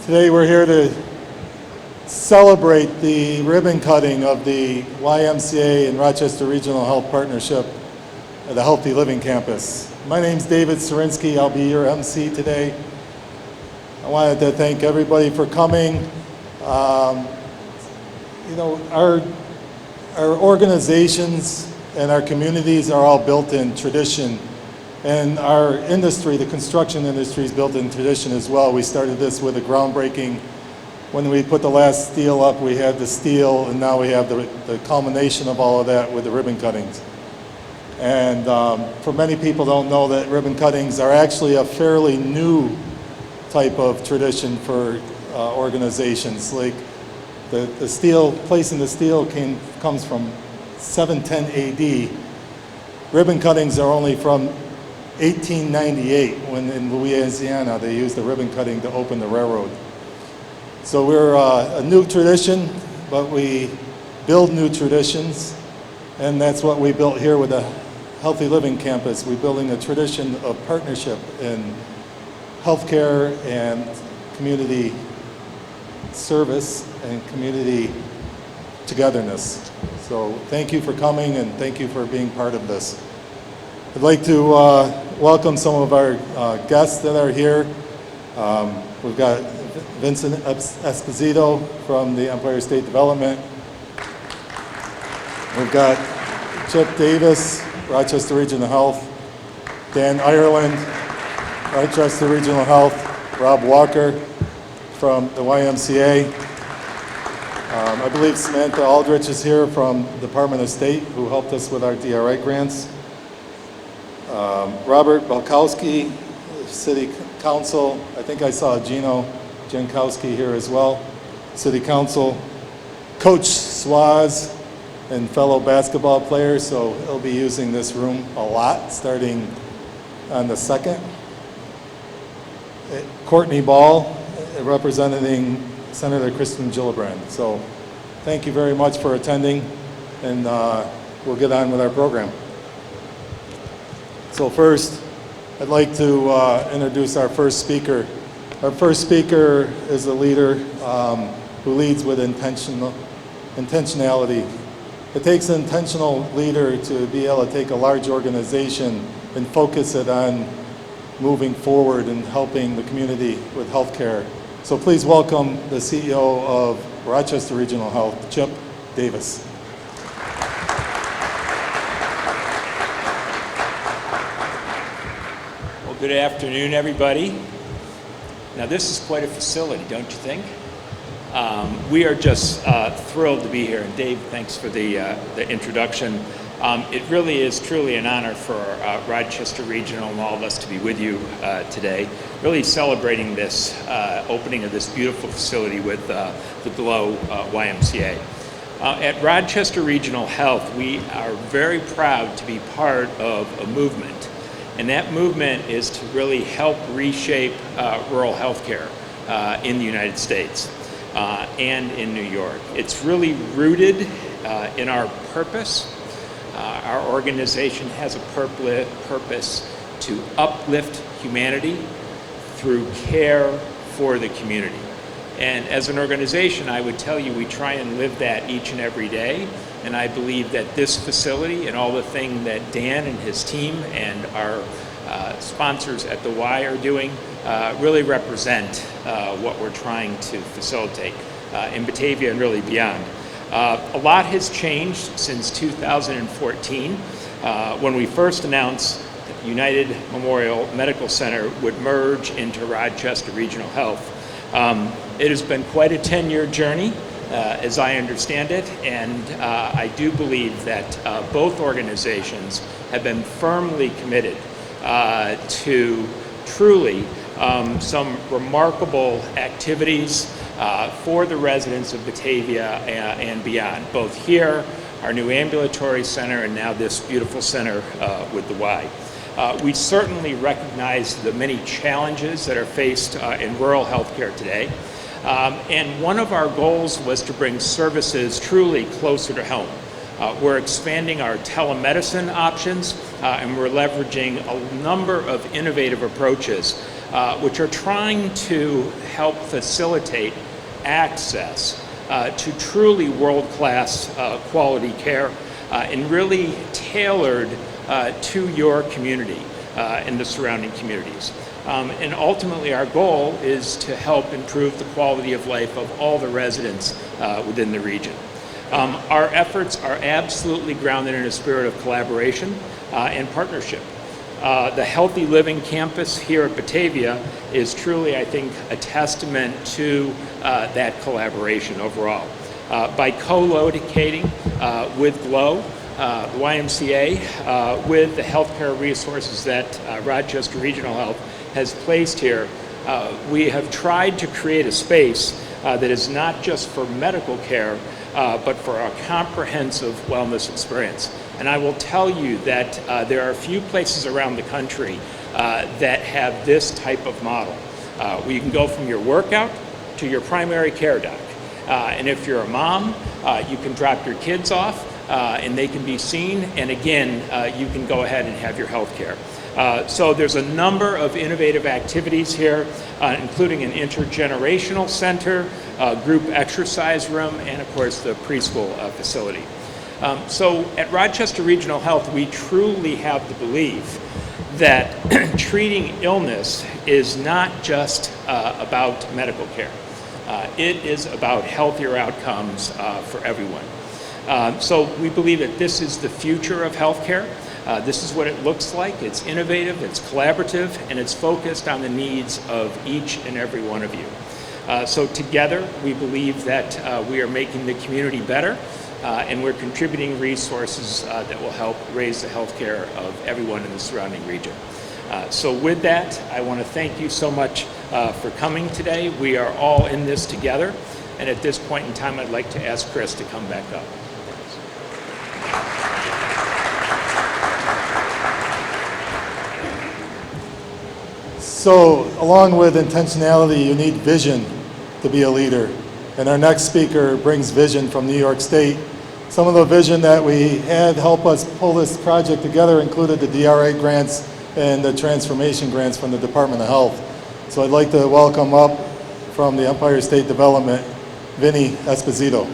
Today we're here to celebrate the ribbon cutting of the YMCA and Rochester Regional Health Partnership at the Healthy Living Campus. My name's David Sarinsky. I'll be your MC today. I wanted to thank everybody for coming. Our organizations and our communities are all built in tradition. And our industry, the construction industry, is built in tradition as well. We started this with a groundbreaking. When we put the last steel up, we had the steel, and now we have the culmination of all of that with the ribbon cuttings. And for many people don't know that ribbon cuttings are actually a fairly new type of tradition for organizations. Like the steel, placing the steel comes from 710 AD. Ribbon cuttings are only from 1898, when in Louisiana they used the ribbon cutting to open the railroad. So we're a new tradition, but we build new traditions, and that's what we built here with the Healthy Living Campus. We're building a tradition of partnership in healthcare and community service and community togetherness. So thank you for coming, and thank you for being part of this. I'd like to welcome some of our guests that are here. We've got Vincent Esposito from the Empire State Development. We've got Chip Davis, Rochester Regional Health. Dan Ireland, Rochester Regional Health. Rob Walker from the YMCA. I believe Samantha Aldrich is here from the Department of State, who helped us with our DRI grants. Robert Balkowski, City Council. I think I saw Gino Jankowski here as well, City Council. Coach Swaz and fellow basketball player, so he'll be using this room a lot starting on the 2nd. Courtney Ball, representing Senator Kristen Gillibrand. So thank you very much for attending, and we'll get on with our program. So first, I'd like to introduce our first speaker. Our first speaker is a leader who leads with intentionality. It takes an intentional leader to be able to take a large organization and focus it on moving forward and helping the community with healthcare. So please welcome the CEO of Rochester Regional Health, Chip Davis. Good afternoon, everybody. Now, this is quite a facility, don't you think? We are just thrilled to be here. And Dave, thanks for the introduction. It really is truly an honor for Rochester Regional and all of us to be with you today, really celebrating this opening of this beautiful facility with the Glow YMCA. At Rochester Regional Health, we are very proud to be part of a movement. And that movement is to really help reshape rural healthcare in the United States and in New York. It's really rooted in our purpose. Our organization has a purpose to uplift humanity through care for the community. And as an organization, I would tell you we try and live that each and every day. And I believe that this facility and all the things that Dan and his team and our sponsors at the Y are doing really represent what we're trying to facilitate in Batavia and really beyond. A lot has changed since 2014 when we first announced that United Memorial Medical Center would merge into Rochester Regional Health. It has been quite a 10-year journey, as I understand it, and I do believe that both organizations have been firmly committed to truly some remarkable activities for the residents of Batavia and beyond, both here, our new ambulatory center, and now this beautiful center with the Y. We certainly recognize the many challenges that are faced in rural healthcare today. And one of our goals was to bring services truly closer to home. We're expanding our telemedicine options, and we're leveraging a number of innovative approaches which are trying to help facilitate access to truly world-class quality care and really tailored to your community and the surrounding communities. And ultimately our goal is to help improve the quality of life of all the residents within the region. Our efforts are absolutely grounded in a spirit of collaboration and partnership. The Healthy Living Campus here at Batavia is truly, I think, a testament to that collaboration overall. By co-locating with GLOW, the YMCA, with the healthcare resources that Rochester Regional Health has placed here, we have tried to create a space that is not just for medical care, but for a comprehensive wellness experience. And I will tell you that there are a few places around the country that have this type of model, where you can go from your workout to your primary care doc. And if you're a mom, you can drop your kids off and they can be seen, and again, you can go ahead and have your health care. So there's a number of innovative activities here, including an intergenerational center, group exercise room, and of course the preschool facility. So at Rochester Regional Health, we truly have the belief that treating illness is not just about medical care. It is about healthier outcomes for everyone. So we believe that this is the future of healthcare. This is what it looks like. It's innovative, it's collaborative, and it's focused on the needs of each and every one of you. So together, we believe that we are making the community better, and we're contributing resources that will help raise the healthcare of everyone in the surrounding region. So with that, I want to thank you so much for coming today. We are all in this together, and at this point in time, I'd like to ask Chris to come back up. So, along with intentionality, you need vision to be a leader. And our next speaker brings vision from New York State. Some of the vision that we had help us pull this project together included the DRA grants and the transformation grants from the Department of Health. So I'd like to welcome up from the Empire State Development, Vinny Esposito.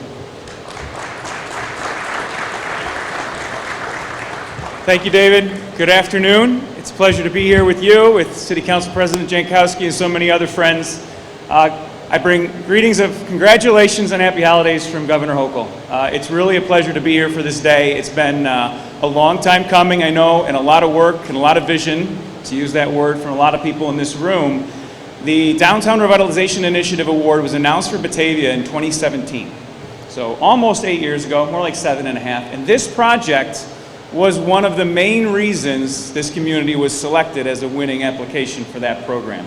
Thank you, David. Good afternoon. It's a pleasure to be here with you, with City Council President Jankowski and so many other friends. I bring greetings of congratulations and happy holidays from Governor Hochul. It's really a pleasure to be here for this day. It's been a long time coming, I know, and a lot of work and a lot of vision, to use that word, from a lot of people in this room. The Downtown Revitalization Initiative Award was announced for Batavia in 2017. So almost 8 years ago, more like 7.5. And this project was one of the main reasons this community was selected as a winning application for that program.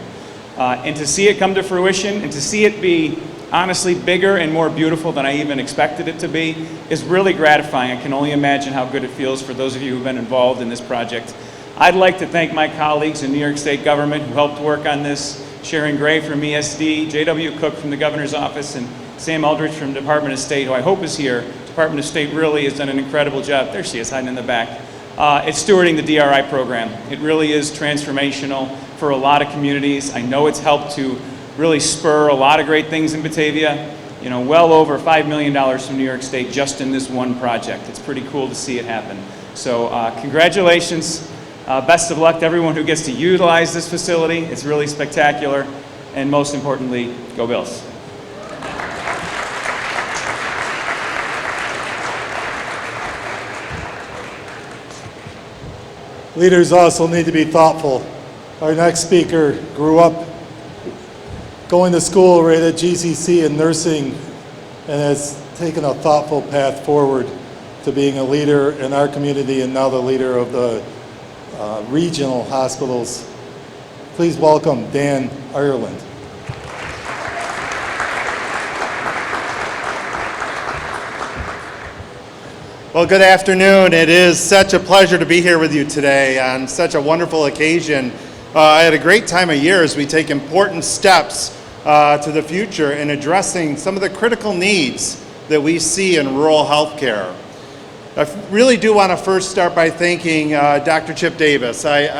And to see it come to fruition and to see it be honestly bigger and more beautiful than I even expected it to be is really gratifying. I can only imagine how good it feels for those of you who've been involved in this project. I'd like to thank my colleagues in New York State government who helped work on this. Sharon Gray from ESD, J.W. Cook from the Governor's Office, and Sam Eldridge from the Department of State, who I hope is here. Department of State really has done an incredible job. There she is, hiding in the back. It's stewarding the DRI program. It really is transformational for a lot of communities. I know it's helped to really spur a lot of great things in Batavia. You know, well over $5 million from New York State just in this one project. It's pretty cool to see it happen. So congratulations. Best of luck to everyone who gets to utilize this facility. It's really spectacular. And most importantly, go Bills. Leaders also need to be thoughtful. Our next speaker grew up going to school right at GCC in nursing and has taken a thoughtful path forward to being a leader in our community and now the leader of the regional hospitals. Please welcome Dan Ireland. Well, good afternoon. It is such a pleasure to be here with you today on such a wonderful occasion. I had a great time of year as we take important steps to the future in addressing some of the critical needs that we see in rural healthcare. I really do want to first start by thanking Dr. Chip Davis. As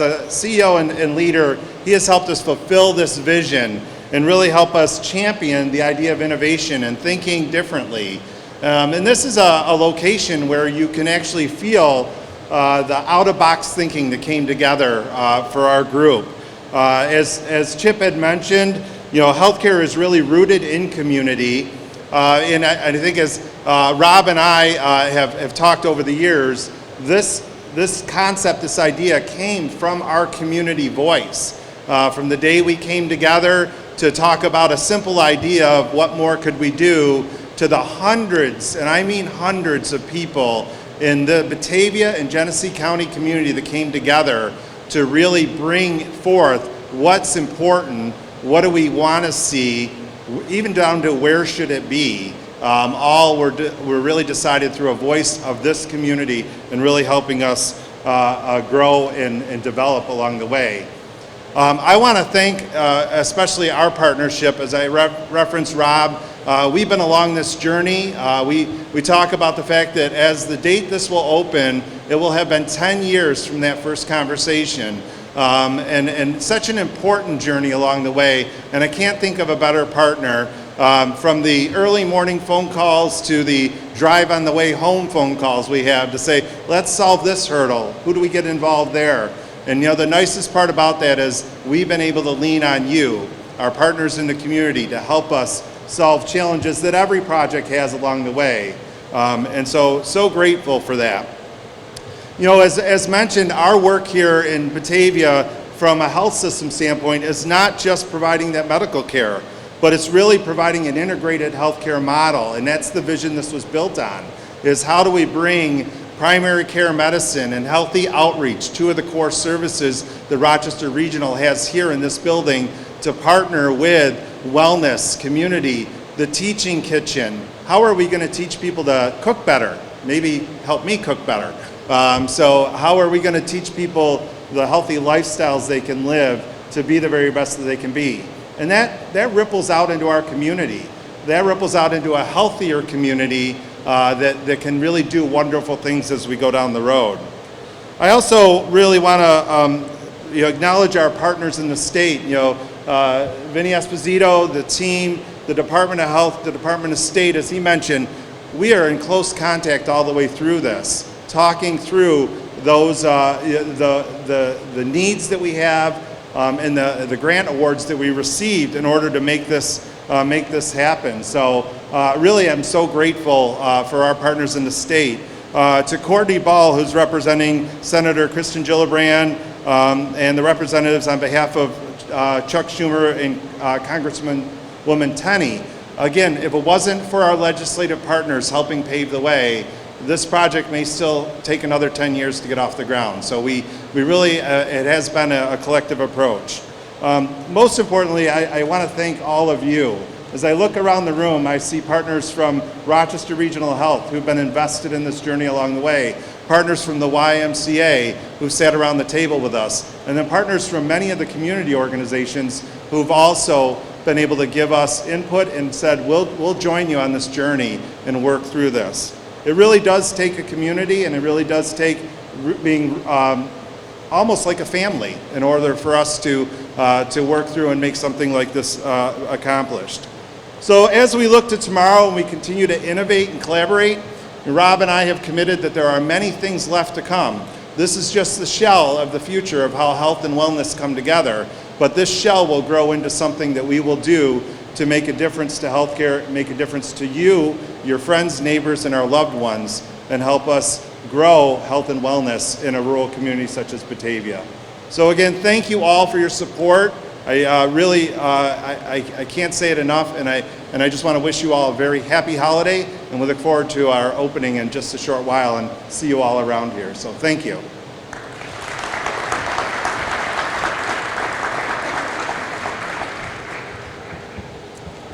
a CEO and leader he has helped us fulfill this vision and really help us champion the idea of innovation and thinking differently. And this is a location where you can actually feel the out-of-box thinking that came together for our group. As Chip had mentioned, healthcare is really rooted in community. And I think as Rob and I have talked over the years, this concept, this idea came from our community voice. From the day we came together to talk about a simple idea of what more could we do, to the hundreds, and I mean hundreds of people in the Batavia and Genesee County community that came together to really bring forth what's important, what do we want to see, even down to where should it be. All were really decided through a voice of this community and really helping us grow and develop along the way. I want to thank especially our partnership. As I referenced Rob, we've been along this journey. We talk about the fact that as the date this will open, it will have been 10 years from that first conversation. And such an important journey along the way. And I can't think of a better partner. From the early morning phone calls to the drive on the way home phone calls we have to say, let's solve this hurdle. Who do we get involved there? And the nicest part about that is we've been able to lean on you, our partners in the community, to help us solve challenges that every project has along the way. And so grateful for that. As mentioned, our work here in Batavia from a health system standpoint is not just providing that medical care, but it's really providing an integrated healthcare model. And that's the vision this was built on, is how do we bring primary care medicine and healthy outreach, two of the core services that Rochester Regional has here in this building, to partner with wellness, community, the teaching kitchen. How are we going to teach people to cook better? Maybe help me cook better. So how are we going to teach people the healthy lifestyles they can live to be the very best that they can be? And that ripples out into our community. That ripples out into a healthier community that can really do wonderful things as we go down the road. I also really want to acknowledge our partners in the state. Vinny Esposito, the team, the Department of Health, the Department of State, as he mentioned, we are in close contact all the way through this, talking through those the needs that we have and the grant awards that we received in order to make this happen. So really, I'm so grateful for our partners in the state. To Courtney Ball, who's representing Senator Kristen Gillibrand, and the representatives on behalf of Chuck Schumer and Congresswoman Tenney. Again, if it wasn't for our legislative partners helping pave the way, this project may still take another 10 years to get off the ground. So we really, it has been a collective approach. Most importantly, I want to thank all of you. As I look around the room, I see partners from Rochester Regional Health who've been invested in this journey along the way, partners from the YMCA who sat around the table with us, and then partners from many of the community organizations who've also been able to give us input and said, we'll join you on this journey and work through this. It really does take a community, and it really does take being almost like a family in order for us to work through and make something like this accomplished. So as we look to tomorrow and we continue to innovate and collaborate, Rob and I have committed that there are many things left to come. This is just the shell of the future of how health and wellness come together, but this shell will grow into something that we will do to make a difference to healthcare, make a difference to you, your friends, neighbors, and our loved ones, and help us grow health and wellness in a rural community such as Batavia. So again, thank you all for your support. I really can't say it enough, and I just want to wish you all a very happy holiday, and we look forward to our opening in just a short while and see you all around here. So thank you.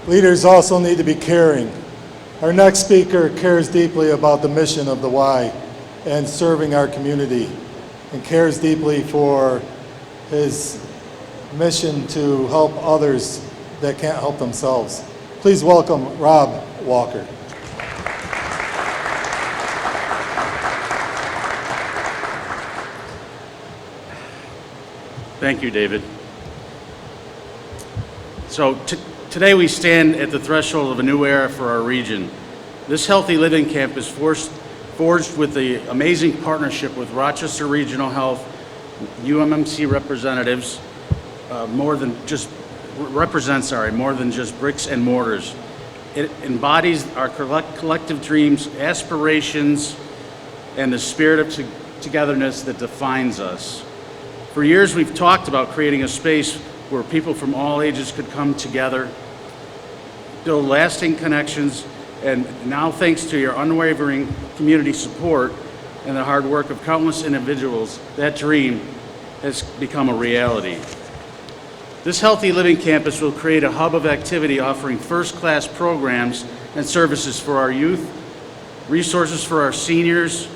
Leaders also need to be caring. Our next speaker cares deeply about the mission of the Y and serving our community, and cares deeply for his mission to help others that can't help themselves. Please welcome Rob Walker. Thank you, David. Today we stand at the threshold of a new era for our region. This Healthy Living Camp is forged with the amazing partnership with Rochester Regional Health, UMMC representatives, more than just bricks and mortars. It embodies our collective dreams, aspirations, and the spirit of togetherness that defines us. For years, we've talked about creating a space where people from all ages could come together, build lasting connections, and now, thanks to your unwavering community support and the hard work of countless individuals, that dream has become a reality. This Healthy Living Campus will create a hub of activity offering first-class programs and services for our youth, resources for our seniors,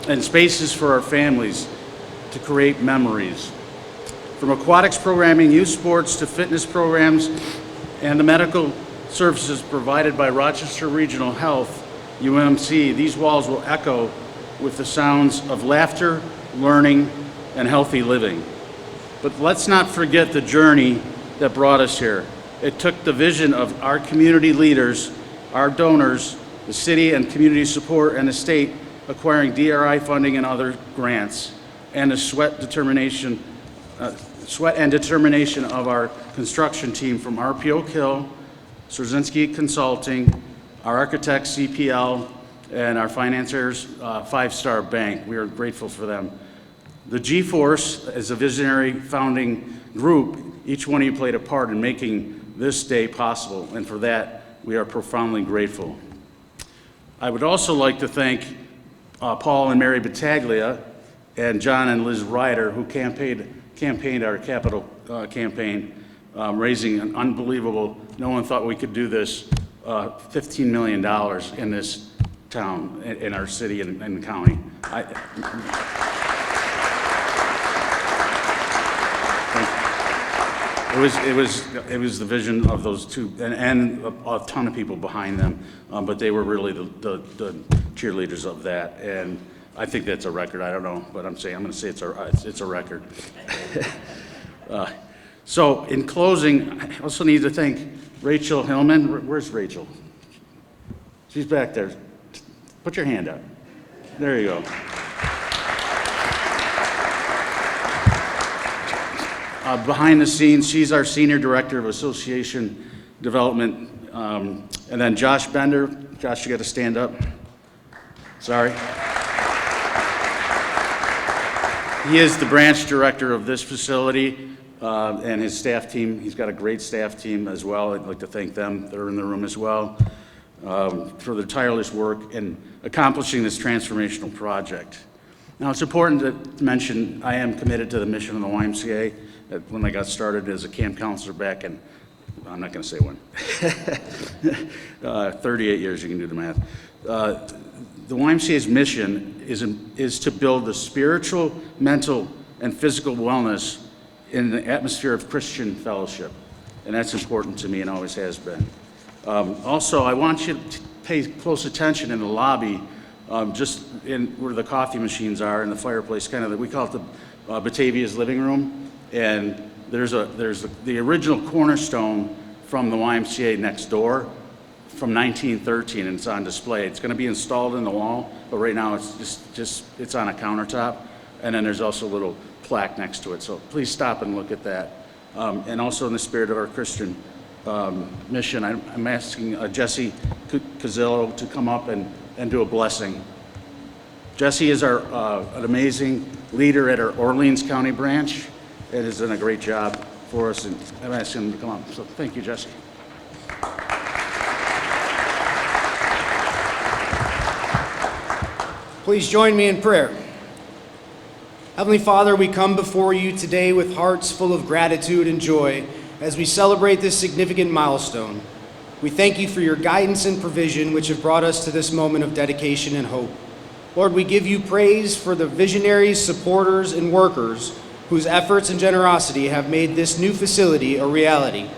and spaces for our families to create memories. From aquatics programming, youth sports, to fitness programs, and the medical services provided by Rochester Regional Health, UMC, these walls will echo with the sounds of laughter, learning, and healthy living. But let's not forget the journey that brought us here. It took the vision of our community leaders, our donors, the city and community support, and the state acquiring DRI funding and other grants, and the sweat and determination of our construction team from RP Oak Hill, Straczynski Consulting, our architects CPL, and our financiers, Five Star Bank. We are grateful for them. The G-Force, as a visionary founding group, each one of you played a part in making this day possible, and for that, we are profoundly grateful. I would also like to thank Paul and Mary Battaglia and John and Liz Ryder, who campaigned our capital campaign, raising an unbelievable, no one thought we could do this, $15 million in this town, in our city and county. It was the vision of those two, and a ton of people behind them, but they were really the cheerleaders of that, and I think that's a record. I don't know, but I'm going to say it's a record. So in closing, I also need to thank Rachel Hillman. Where's Rachel? She's back there. Put your hand up. There you go. Behind the scenes, she's our Senior Director of Association Development. And then Josh Bender. Josh, you got to stand up. Sorry. He is the branch director of this facility and his staff team. He's got a great staff team as well. I'd like to thank them. They're in the room as well for their tireless work in accomplishing this transformational project. Now, it's important to mention I am committed to the mission of the YMCA. When I got started as a camp counselor back in, I'm not going to say when, 38 years, you can do the math. The YMCA's mission is to build the spiritual, mental, and physical wellness in the atmosphere of Christian fellowship. And that's important to me and always has been. Also, I want you to pay close attention in the lobby, just in where the coffee machines are and the fireplace, we call it the Batavia's living room. And there's the original cornerstone from the YMCA next door from 1913, and it's on display. It's going to be installed in the wall, but right now it's it's on a countertop, and then there's also a little plaque next to it. So please stop and look at that. And also in the spirit of our Christian mission, I'm asking Jesse Cazillo to come up and do a blessing. Jesse is an amazing leader at our Orleans County branch. It has done a great job for us, and I'm asking him to come up. So thank you, Jesse. Please join me in prayer. Heavenly Father, we come before you today with hearts full of gratitude and joy as we celebrate this significant milestone. We thank you for your guidance and provision which have brought us to this moment of dedication and hope. Lord, we give you praise for the visionaries, supporters, and workers whose efforts and generosity have made this new facility a reality.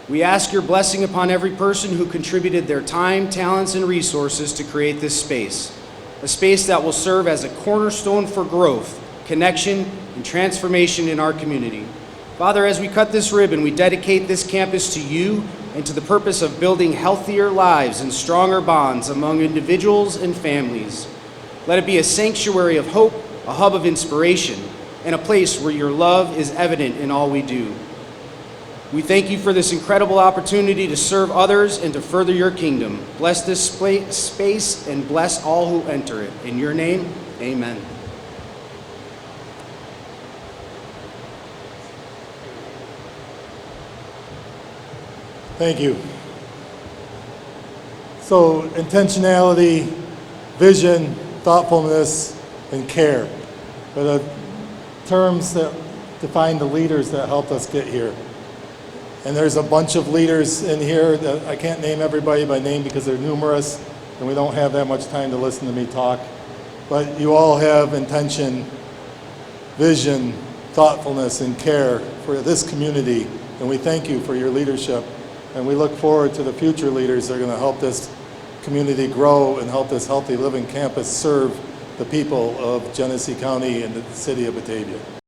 We ask your blessing upon every person who contributed their time, talents, and resources to create this space, a space that will serve as a cornerstone for growth, connection, and transformation in our community. Father, as we cut this ribbon, we dedicate this campus to you and to the purpose of building healthier lives and stronger bonds among individuals and families. Let it be a sanctuary of hope, a hub of inspiration, and a place where your love is evident in all we do. We thank you for this incredible opportunity to serve others and to further your kingdom. Bless this space and bless all who enter it. In your name, amen. Thank you. So, intentionality, vision, thoughtfulness, and care are the terms that define the leaders that helped us get here. And there's a bunch of leaders in here that I can't name everybody by name because they're numerous, and we don't have that much time to listen to me talk. But you all have intention, vision, thoughtfulness, and care for this community, and we thank you for your leadership. And we look forward to the future leaders that are going to help this community grow and help this Healthy Living Campus serve the people of Genesee County and the city of Batavia.